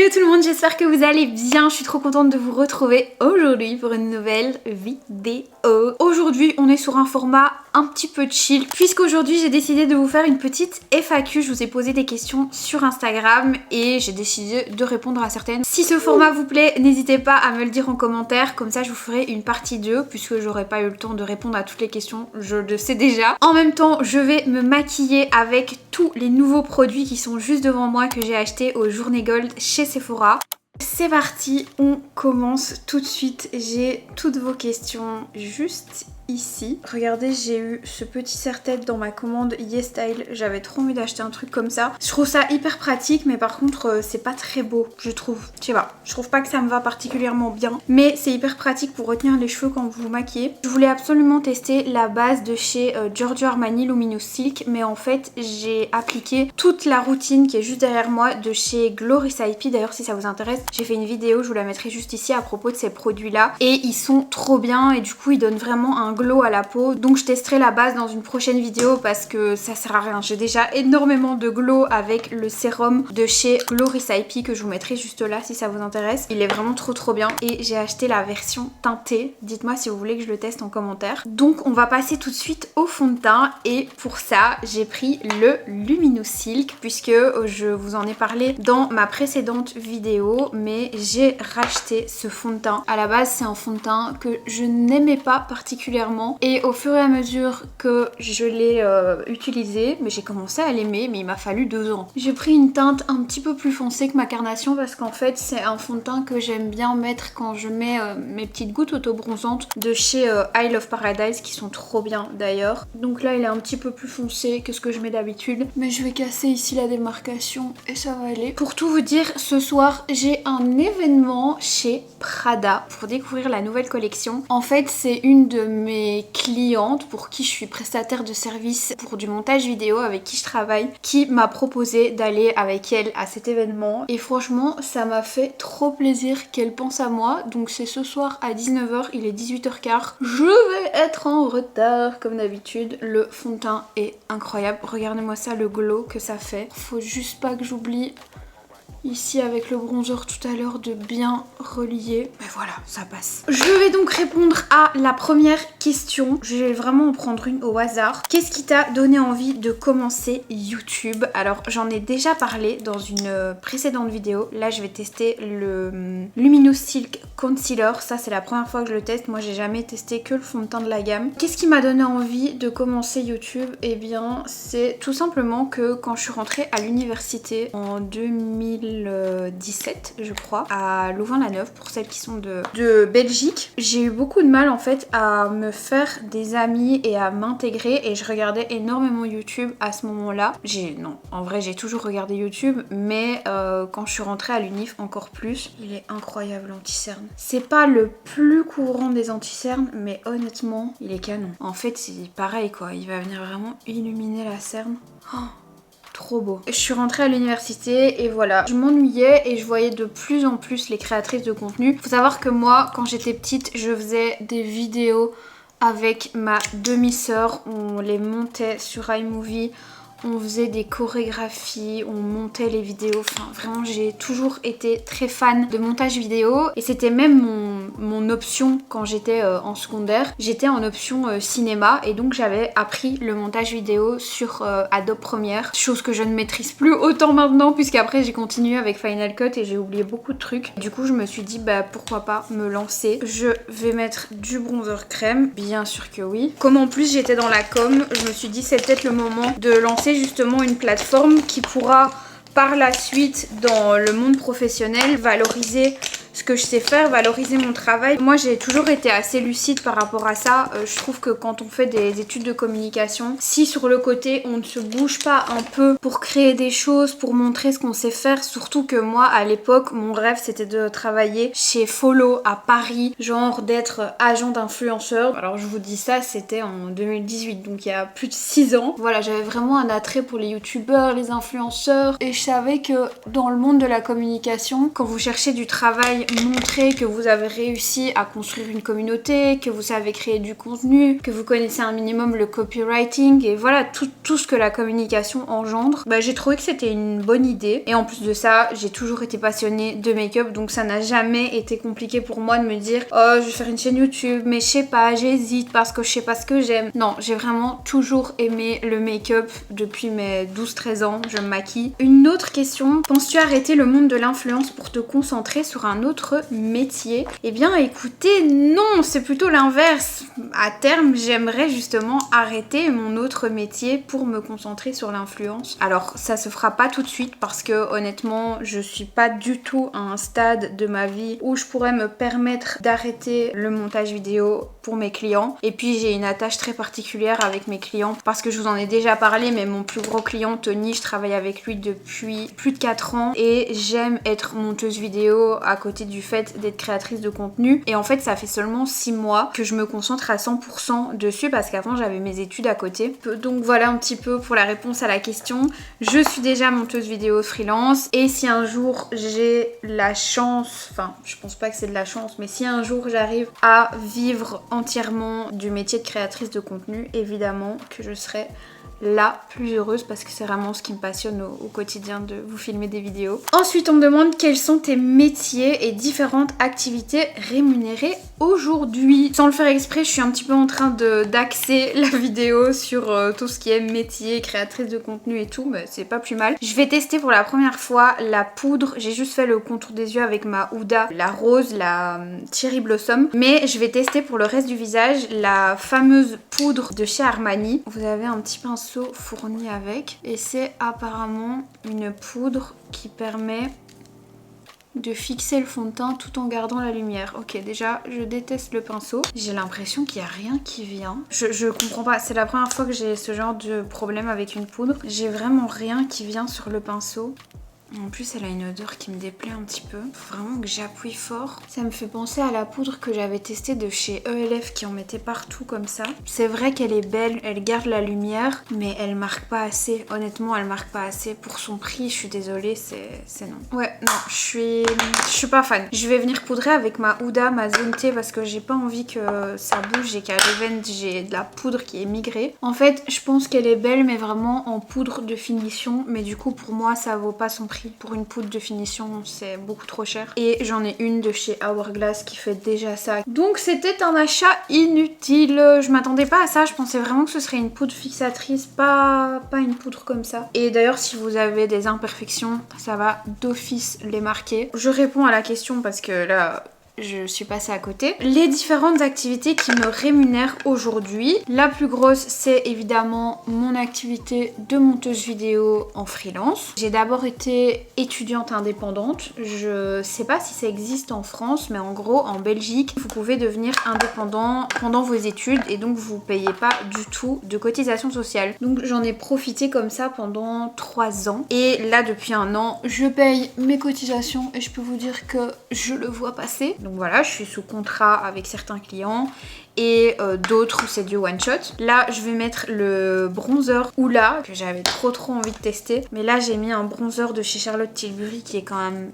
Hello tout le monde, j'espère que vous allez bien. Je suis trop contente de vous retrouver aujourd'hui pour une nouvelle vidéo. Aujourd'hui, on est sur un format un petit peu chill puisqu'aujourd'hui j'ai décidé de vous faire une petite FAQ. Je vous ai posé des questions sur Instagram et j'ai décidé de répondre à certaines. Si ce format vous plaît, n'hésitez pas à me le dire en commentaire, comme ça je vous ferai une partie 2 puisque j'aurais pas eu le temps de répondre à toutes les questions, je le sais déjà. En même temps, je vais me maquiller avec tous les nouveaux produits qui sont juste devant moi que j'ai acheté aux Journées Gold chez Sephora. C'est parti, on commence tout de suite. J'ai toutes vos questions juste ici. Regardez, j'ai eu ce petit serre-tête dans ma commande YesStyle. J'avais trop envie d'acheter un truc comme ça. Je trouve ça hyper pratique, mais par contre, c'est pas très beau, je trouve. Je sais pas, je trouve pas que ça me va particulièrement bien. Mais c'est hyper pratique pour retenir les cheveux quand vous vous maquillez. Je voulais absolument tester la base de chez Giorgio Armani Luminous Silk, mais en fait, j'ai appliqué toute la routine qui est juste derrière moi de chez Glory IP. D'ailleurs, si ça vous intéresse, j'ai fait une vidéo, je vous la mettrai juste ici à propos de ces produits-là. Et ils sont trop bien et du coup, ils donnent vraiment un glow à la peau. Donc je testerai la base dans une prochaine vidéo parce que ça sert à rien. J'ai déjà énormément de glow avec le sérum de chez Glory IP que je vous mettrai juste là si ça vous intéresse. Il est vraiment trop bien et j'ai acheté la version teintée. Dites-moi si vous voulez que je le teste en commentaire. Donc on va passer tout de suite au fond de teint et pour ça j'ai pris le Luminous Silk puisque je vous en ai parlé dans ma précédente vidéo, mais j'ai racheté ce fond de teint. À la base c'est un fond de teint que je n'aimais pas particulièrement et au fur et à mesure que je l'ai utilisé, mais j'ai commencé à l'aimer, mais il m'a fallu 2 ans. J'ai pris une teinte un petit peu plus foncée que ma carnation parce qu'en fait c'est un fond de teint que j'aime bien mettre quand je mets mes petites gouttes auto-bronzantes de chez Isle of Paradise qui sont trop bien d'ailleurs. Donc là il est un petit peu plus foncé que ce que je mets d'habitude, mais je vais casser ici la démarcation et ça va aller. Pour tout vous dire, ce soir j'ai un événement chez Prada pour découvrir la nouvelle collection. En fait c'est une de mes clientes pour qui je suis prestataire de service pour du montage vidéo, avec qui je travaille, qui m'a proposé d'aller avec elle à cet événement et franchement ça m'a fait trop plaisir qu'elle pense à moi. Donc c'est ce soir à 19h, il est 18h15, je vais être en retard comme d'habitude. Le fond de teint est incroyable, regardez-moi ça, le glow que ça fait. Faut juste pas que j'oublie ici avec le bronzer tout à l'heure de bien relier. Mais voilà, ça passe. Je vais donc répondre à la première question. Je vais vraiment en prendre une au hasard. Qu'est-ce qui t'a donné envie de commencer YouTube? Alors j'en ai déjà parlé dans une précédente vidéo. Là je vais tester le Luminous Silk Concealer. Ça c'est la première fois que je le teste. Moi j'ai jamais testé que le fond de teint de la gamme. Qu'est-ce qui m'a donné envie de commencer YouTube? Eh bien c'est tout simplement que quand je suis rentrée à l'université en 2017 je crois, à Louvain-la-Neuve pour celles qui sont de Belgique, j'ai eu beaucoup de mal en fait à me faire des amis et à m'intégrer et je regardais énormément YouTube à ce moment-là. Non, en vrai j'ai toujours regardé YouTube, mais quand je suis rentrée à l'unif encore plus. Il est incroyable l'anti-cerne. C'est pas le plus courant des anti-cernes, mais honnêtement il est canon. En fait c'est pareil quoi, il va venir vraiment illuminer la cerne. Oh, trop beau. Je suis rentrée à l'université et voilà, je m'ennuyais et je voyais de plus en plus les créatrices de contenu. Faut savoir que moi, quand j'étais petite, je faisais des vidéos avec ma demi-sœur. On les montait sur iMovie. On faisait des chorégraphies, on montait les vidéos, enfin vraiment j'ai toujours été très fan de montage vidéo et c'était même mon option quand j'étais en secondaire. J'étais en option cinéma et donc j'avais appris le montage vidéo sur Adobe Premiere, chose que je ne maîtrise plus autant maintenant puisqu'après j'ai continué avec Final Cut et j'ai oublié beaucoup de trucs. Du coup je me suis dit bah pourquoi pas me lancer. Je vais mettre du bronzer crème, bien sûr que oui. Comme en plus j'étais dans la com, je me suis dit c'est peut-être le moment de lancer justement une plateforme qui pourra par la suite dans le monde professionnel valoriser ce que je sais faire, valoriser mon travail. Moi j'ai toujours été assez lucide par rapport à ça. Je trouve que quand on fait des études de communication, si sur le côté on ne se bouge pas un peu pour créer des choses, pour montrer ce qu'on sait faire, surtout que moi à l'époque mon rêve c'était de travailler chez Follow à Paris, genre d'être agent d'influenceur. Alors je vous dis ça, c'était en 2018, donc il y a plus de 6 ans. Voilà, j'avais vraiment un attrait pour les youtubeurs, les influenceurs et je savais que dans le monde de la communication, quand vous cherchez du travail montrer que vous avez réussi à construire une communauté, que vous savez créer du contenu, que vous connaissez un minimum le copywriting et voilà tout ce que la communication engendre. J'ai trouvé que c'était une bonne idée et en plus de ça, j'ai toujours été passionnée de make-up donc ça n'a jamais été compliqué pour moi de me dire oh je vais faire une chaîne YouTube mais je sais pas, j'hésite parce que je sais pas ce que j'aime. Non, j'ai vraiment toujours aimé le make-up depuis mes 12-13 ans, je me maquille. Une autre question, penses-tu arrêter le monde de l'influence pour te concentrer sur un autre métier? Eh bien écoutez, non, c'est plutôt l'inverse. À terme, j'aimerais justement arrêter mon autre métier pour me concentrer sur l'influence. Alors ça se fera pas tout de suite parce que honnêtement, je suis pas du tout à un stade de ma vie où je pourrais me permettre d'arrêter le montage vidéo pour mes clients. Et puis j'ai une attache très particulière avec mes clients parce que je vous en ai déjà parlé, mais mon plus gros client Tony, je travaille avec lui depuis plus de 4 ans et j'aime être monteuse vidéo à côté du fait d'être créatrice de contenu. Et en fait ça fait seulement 6 mois que je me concentre à 100% dessus parce qu'avant j'avais mes études à côté. Donc voilà un petit peu pour la réponse à la question. Je suis déjà monteuse vidéo freelance et si un jour j'ai la chance, enfin je pense pas que c'est de la chance, mais si un jour j'arrive à vivre entièrement du métier de créatrice de contenu, évidemment que je serai la plus heureuse parce que c'est vraiment ce qui me passionne au quotidien de vous filmer des vidéos. Ensuite on me demande quels sont tes métiers et différentes activités rémunérées aujourd'hui. Sans le faire exprès, je suis un petit peu en train d'axer la vidéo sur tout ce qui est métier, créatrice de contenu et tout, mais c'est pas plus mal. Je vais tester pour la première fois la poudre, j'ai juste fait le contour des yeux avec ma Huda, la rose, la Cherry Blossom, mais je vais tester pour le reste du visage la fameuse poudre de chez Armani. Vous avez un petit pinceau fourni avec et c'est apparemment une poudre qui permet de fixer le fond de teint tout en gardant la lumière. Ok, déjà je déteste le pinceau, j'ai l'impression qu'il n'y a rien qui vient. Je comprends pas, c'est la première fois que j'ai ce genre de problème avec une poudre. J'ai vraiment rien qui vient sur le pinceau. En plus elle a une odeur qui me déplaît un petit peu. Faut vraiment que j'appuie fort. Ça me fait penser à la poudre que j'avais testée de chez ELF qui en mettait partout comme ça. C'est vrai qu'elle est belle, elle garde la lumière, mais elle marque pas assez. Honnêtement elle marque pas assez. Pour son prix, je suis désolée, c'est non. Ouais, non, je suis pas fan. Je vais venir poudrer avec ma Huda, ma Zone T parce que j'ai pas envie que ça bouge et qu'à l'event j'ai de la poudre qui est migrée. En fait, je pense qu'elle est belle mais vraiment en poudre de finition, mais du coup pour moi ça vaut pas son prix. Pour une poudre de finition, c'est beaucoup trop cher. Et j'en ai une de chez Hourglass qui fait déjà ça. Donc c'était un achat inutile. Je m'attendais pas à ça. Je pensais vraiment que ce serait une poudre fixatrice, pas une poudre comme ça. Et d'ailleurs, si vous avez des imperfections, ça va d'office les marquer. Je réponds à la question parce que là... je suis passée à côté. Les différentes activités qui me rémunèrent aujourd'hui. La plus grosse, c'est évidemment mon activité de monteuse vidéo en freelance. J'ai d'abord été étudiante indépendante. Je sais pas si ça existe en France, mais en gros, en Belgique, vous pouvez devenir indépendant pendant vos études et donc vous payez pas du tout de cotisation sociale. Donc j'en ai profité comme ça pendant 3 ans. Et là, depuis 1 an, je paye mes cotisations et je peux vous dire que je le vois passer. Donc voilà, je suis sous contrat avec certains clients et d'autres où c'est du one shot. Là, je vais mettre le bronzer Hoola que j'avais trop envie de tester. Mais là, j'ai mis un bronzer de chez Charlotte Tilbury qui est quand même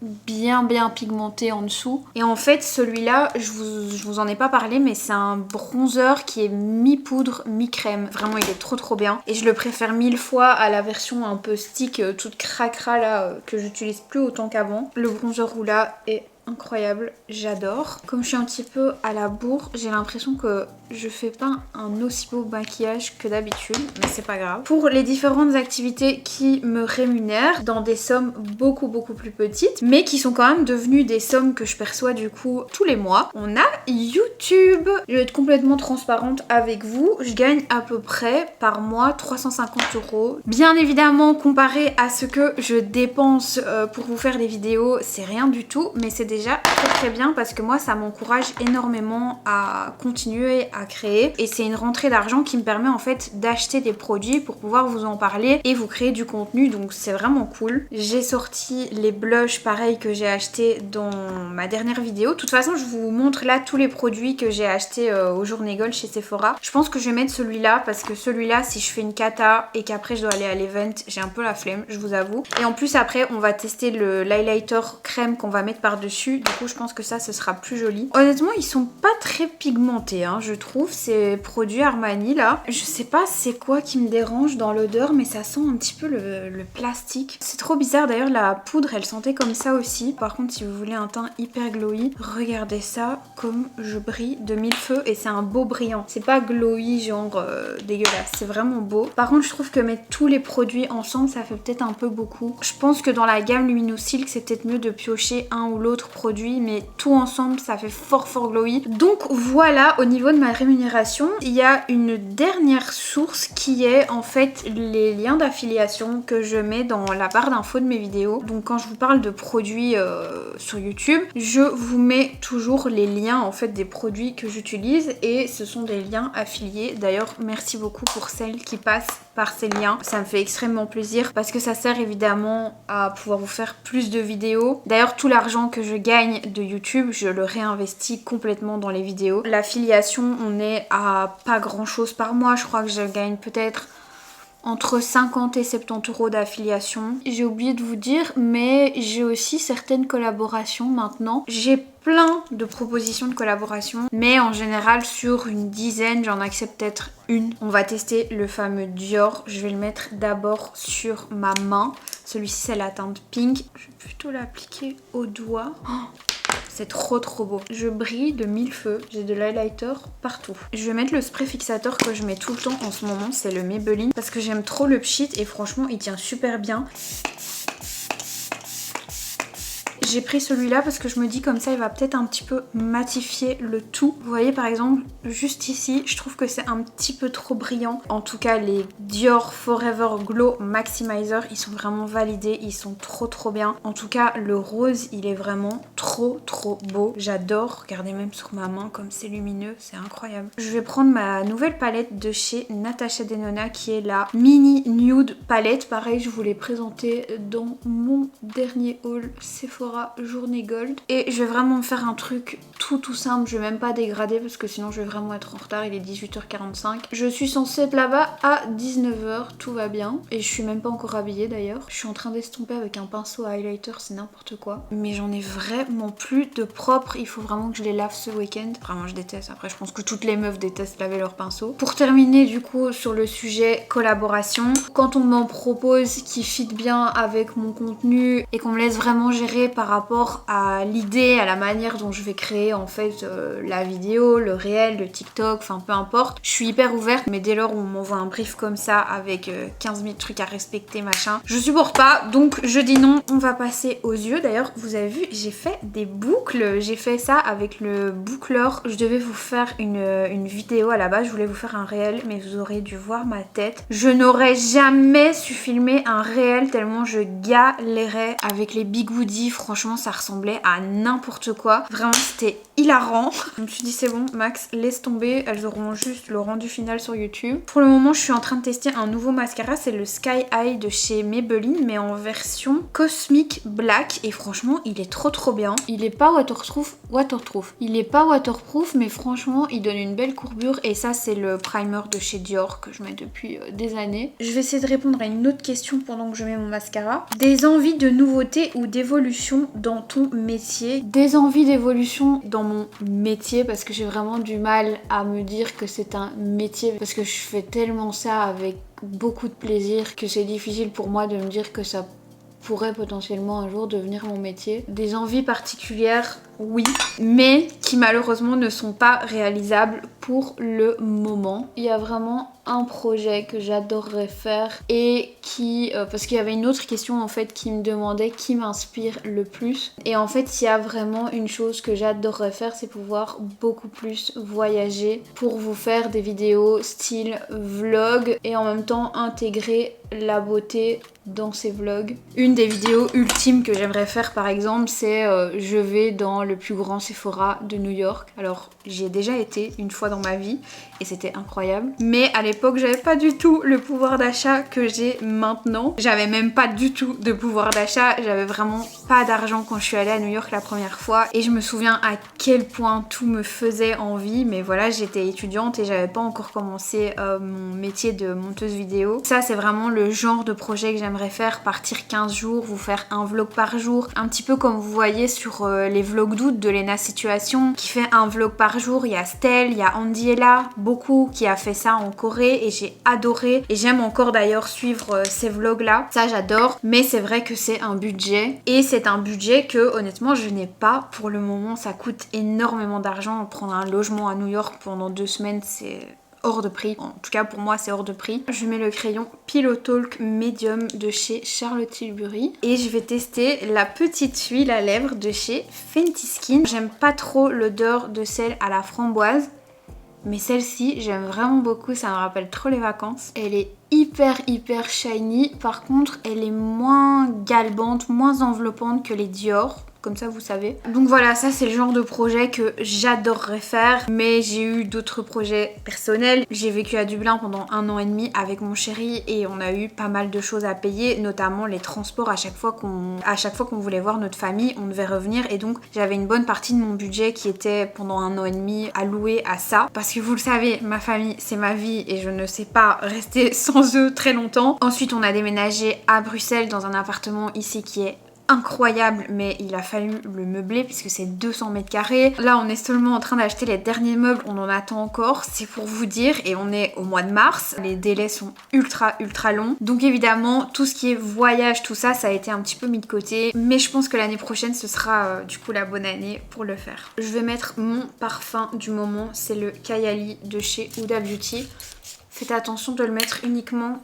bien pigmenté en dessous. Et en fait, celui-là, je vous en ai pas parlé, mais c'est un bronzer qui est mi-poudre, mi-crème. Vraiment, il est trop bien. Et je le préfère 1000 fois à la version un peu stick, toute cracra là, que j'utilise plus autant qu'avant. Le bronzer Hoola est incroyable, j'adore. Comme je suis un petit peu à la bourre, j'ai l'impression que je fais pas un aussi beau maquillage que d'habitude, mais c'est pas grave. Pour les différentes activités qui me rémunèrent dans des sommes beaucoup plus petites, mais qui sont quand même devenues des sommes que je perçois du coup tous les mois, on a YouTube. Je vais être complètement transparente avec vous, je gagne à peu près par mois 350 €. Bien évidemment, comparé à ce que je dépense pour vous faire des vidéos, c'est rien du tout, mais c'est déjà très bien parce que moi ça m'encourage énormément à continuer à créer et c'est une rentrée d'argent qui me permet en fait d'acheter des produits pour pouvoir vous en parler et vous créer du contenu, donc c'est vraiment cool. J'ai sorti les blushs pareil que j'ai acheté dans ma dernière vidéo. De toute façon je vous montre là tous les produits que j'ai acheté au Journée Gold chez Sephora. Je pense que je vais mettre celui-là parce que celui-là si je fais une cata et qu'après je dois aller à l'event, j'ai un peu la flemme, je vous avoue. Et en plus après on va tester l'highlighter crème qu'on va mettre par dessus dessus. Du coup je pense que ça ce sera plus joli. Honnêtement ils sont pas très pigmentés hein, je trouve, ces produits Armani là. Je sais pas c'est quoi qui me dérange dans l'odeur, mais ça sent un petit peu le plastique. C'est trop bizarre. D'ailleurs la poudre elle sentait comme ça aussi. Par contre si vous voulez un teint hyper glowy, regardez ça comme je brille de mille feux, et c'est un beau brillant. C'est pas glowy genre dégueulasse, c'est vraiment beau. Par contre je trouve que mettre tous les produits ensemble ça fait peut-être un peu beaucoup. Je pense que dans la gamme Lumino Silk c'est peut-être mieux de piocher un ou l'autre produit, mais tout ensemble ça fait fort glowy. Donc voilà, au niveau de ma rémunération, il y a une dernière source qui est en fait les liens d'affiliation que je mets dans la barre d'infos de mes vidéos. Donc quand je vous parle de produits sur YouTube, je vous mets toujours les liens en fait des produits que j'utilise, et ce sont des liens affiliés. D'ailleurs merci beaucoup pour celles qui passent par ces liens, ça me fait extrêmement plaisir parce que ça sert évidemment à pouvoir vous faire plus de vidéos. D'ailleurs tout l'argent que je gagne de YouTube je le réinvestis complètement dans les vidéos. L'affiliation on est à pas grand chose par mois, je crois que je gagne peut-être entre 50 et 70 euros d'affiliation. J'ai oublié de vous dire, mais j'ai aussi certaines collaborations maintenant. J'ai plein de propositions de collaboration, mais en général sur une dizaine j'en accepte peut-être une. On va tester le fameux Dior, je vais le mettre d'abord sur ma main. Celui-ci c'est la teinte pink, je vais plutôt l'appliquer au doigt. C'est trop beau. Je brille de mille feux, j'ai de l'highlighter partout. Je vais mettre le spray fixateur que je mets tout le temps en ce moment, c'est le Maybelline, parce que j'aime trop le pchit et franchement il tient super bien. J'ai pris celui-là parce que je me dis comme ça il va peut-être un petit peu matifier le tout. Vous voyez par exemple juste ici, je trouve que c'est un petit peu trop brillant. En tout cas les Dior Forever Glow Maximizer, ils sont vraiment validés, ils sont trop bien. En tout cas le rose il est vraiment trop beau. J'adore, regardez même sur ma main comme c'est lumineux, c'est incroyable. Je vais prendre ma nouvelle palette de chez Natasha Denona qui est la Mini Nude palette. Pareil je vous l'ai présentée dans mon dernier haul Sephora Journée Gold, et je vais vraiment faire un truc tout simple. Je vais même pas dégrader parce que sinon je vais vraiment être en retard, il est 18h45. Je suis censée être là-bas à 19h, tout va bien, et je suis même pas encore habillée d'ailleurs. Je suis en train d'estomper avec un pinceau à highlighter, c'est n'importe quoi, mais j'en ai vraiment plus de propre. Il faut vraiment que je les lave ce week-end. Vraiment je déteste, après je pense que toutes les meufs détestent laver leurs pinceaux. Pour terminer du coup sur le sujet collaboration, quand on m'en propose qui fit bien avec mon contenu et qu'on me laisse vraiment gérer par rapport à l'idée, à la manière dont je vais créer en fait la vidéo, le réel, le TikTok, enfin peu importe. Je suis hyper ouverte, mais dès lors où on m'envoie un brief comme ça avec 15 000 trucs à respecter machin, je supporte pas, donc je dis non. On va passer aux yeux. D'ailleurs vous avez vu j'ai fait des boucles, j'ai fait ça avec le boucleur. Je devais vous faire une vidéo à la base, je voulais vous faire un réel, mais vous aurez dû voir ma tête. Je n'aurais jamais su filmer un réel tellement je galérais avec les bigoudis. Franchement ça ressemblait à n'importe quoi, vraiment c'était hilarant. Je me suis dit c'est bon Max, laisse tomber, elles auront juste le rendu final sur YouTube. Pour le moment je suis en train de tester un nouveau mascara, c'est le Sky High de chez Maybelline, mais en version Cosmic Black, et franchement il est trop bien. Il est pas waterproof, il est pas waterproof, mais franchement il donne une belle courbure, et ça c'est le primer de chez Dior que je mets depuis des années. Je vais essayer de répondre à une autre question pendant que je mets mon mascara. Des envies de nouveautés ou d'évolution dans ton métier? Des envies d'évolution dans mon métier, parce que j'ai vraiment du mal à me dire que c'est un métier, parce que je fais tellement ça avec beaucoup de plaisir que c'est difficile pour moi de me dire que ça pourrait potentiellement un jour devenir mon métier. Des envies particulières, oui, mais qui malheureusement ne sont pas réalisables pour le moment. Il y a vraiment un projet que j'adorerais faire, et qui parce qu'il y avait une autre question en fait qui me demandait qui m'inspire le plus, et en fait il y a vraiment une chose que j'adorerais faire, c'est pouvoir beaucoup plus voyager pour vous faire des vidéos style vlog et en même temps intégrer la beauté dans ces vlogs. Une des vidéos ultimes que j'aimerais faire par exemple, c'est je vais dans le plus grand Sephora de New York. Alors j'y ai déjà été une fois dans ma vie et c'était incroyable. Mais à l'époque j'avais pas du tout le pouvoir d'achat que j'ai maintenant. J'avais même pas du tout de pouvoir d'achat. J'avais vraiment pas d'argent quand je suis allée à New York la première fois. Et je me souviens à quel point tout me faisait envie. Mais voilà, j'étais étudiante et j'avais pas encore commencé mon métier de monteuse vidéo. Ça c'est vraiment le genre de projet que j'aimerais faire. Partir 15 jours, vous faire un vlog par jour. Un petit peu comme vous voyez sur les vlogs d'août de Lena Situation qui fait un vlog par jour. Il y a Stell, il y a Andiella, beaucoup qui a fait ça en Corée et j'ai adoré. Et j'aime encore d'ailleurs suivre ces vlogs là. Ça j'adore. Mais c'est vrai que c'est un budget. Et c'est un budget que honnêtement je n'ai pas pour le moment. Ça coûte énormément d'argent. Prendre un logement à New York pendant 2 semaines c'est hors de prix. En tout cas pour moi c'est hors de prix. Je mets le crayon Pillow Talk Medium de chez Charlotte Tilbury et je vais tester la petite huile à lèvres de chez Fenty Skin. J'aime pas trop l'odeur de celle à la framboise, mais celle-ci j'aime vraiment beaucoup, ça me rappelle trop les vacances. Elle est hyper shiny, par contre elle est moins galbante, moins enveloppante que les Dior. Comme ça vous savez. Donc voilà, ça c'est le genre de projet que j'adorerais faire. Mais j'ai eu d'autres projets personnels. J'ai vécu à Dublin pendant 1 an et demi avec mon chéri et on a eu pas mal de choses à payer, notamment les transports. À chaque fois qu'on voulait voir notre famille, on devait revenir et donc j'avais une bonne partie de mon budget qui était pendant 1 an et demi alloué à ça. Parce que vous le savez, ma famille c'est ma vie et je ne sais pas rester sans eux très longtemps. Ensuite on a déménagé à Bruxelles dans un appartement ici qui est incroyable, mais il a fallu le meubler puisque c'est 200 mètres carrés. Là on est seulement en train d'acheter les derniers meubles, on en attend encore, c'est pour vous dire, et on est au mois de mars, les délais sont ultra longs, donc évidemment tout ce qui est voyage, tout ça, ça a été un petit peu mis de côté, mais je pense que l'année prochaine ce sera du coup la bonne année pour le faire. Je vais mettre mon parfum du moment, c'est le Kayali de chez Huda Beauty. Faites attention de le mettre uniquement.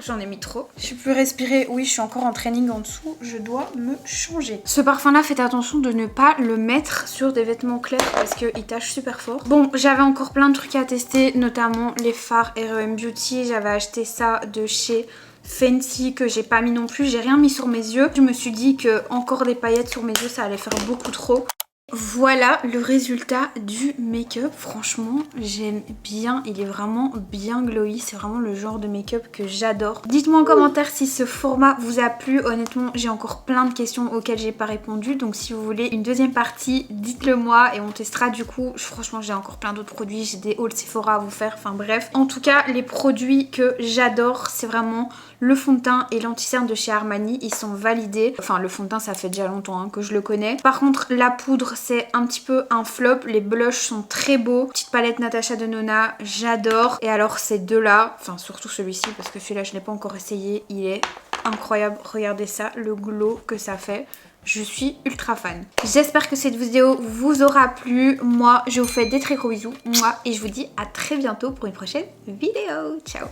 J'en ai mis trop. Je peux respirer. Oui, je suis encore en training en dessous. Je dois me changer. Ce parfum là, faites attention de ne pas le mettre sur des vêtements clairs parce qu'il tache super fort. Bon, j'avais encore plein de trucs à tester, notamment les fards REM Beauty. J'avais acheté ça de chez Fenty que j'ai pas mis non plus. J'ai rien mis sur mes yeux. Je me suis dit que encore des paillettes sur mes yeux, ça allait faire beaucoup trop. Voilà le résultat du make-up. Franchement j'aime bien, il est vraiment bien glowy, c'est vraiment le genre de make-up que j'adore. Dites-moi en commentaire si ce format vous a plu. Honnêtement j'ai encore plein de questions auxquelles j'ai pas répondu, donc si vous voulez une deuxième partie dites-le moi et on testera du coup. Franchement j'ai encore plein d'autres produits, j'ai des hauls Sephora à vous faire, enfin bref. En tout cas les produits que j'adore c'est vraiment le fond de teint et l'anti-cerne de chez Armani, ils sont validés. Enfin le fond de teint ça fait déjà longtemps que je le connais. Par contre la poudre c'est un petit peu un flop, les blushs sont très beaux. Petite palette Natasha Denona, j'adore. Et alors ces deux là, enfin surtout celui-ci parce que celui-là je l'ai pas encore essayé, il est incroyable. Regardez ça, le glow que ça fait. Je suis ultra fan. J'espère que cette vidéo vous aura plu. Moi je vous fais des très gros bisous. Et je vous dis à très bientôt pour une prochaine vidéo. Ciao.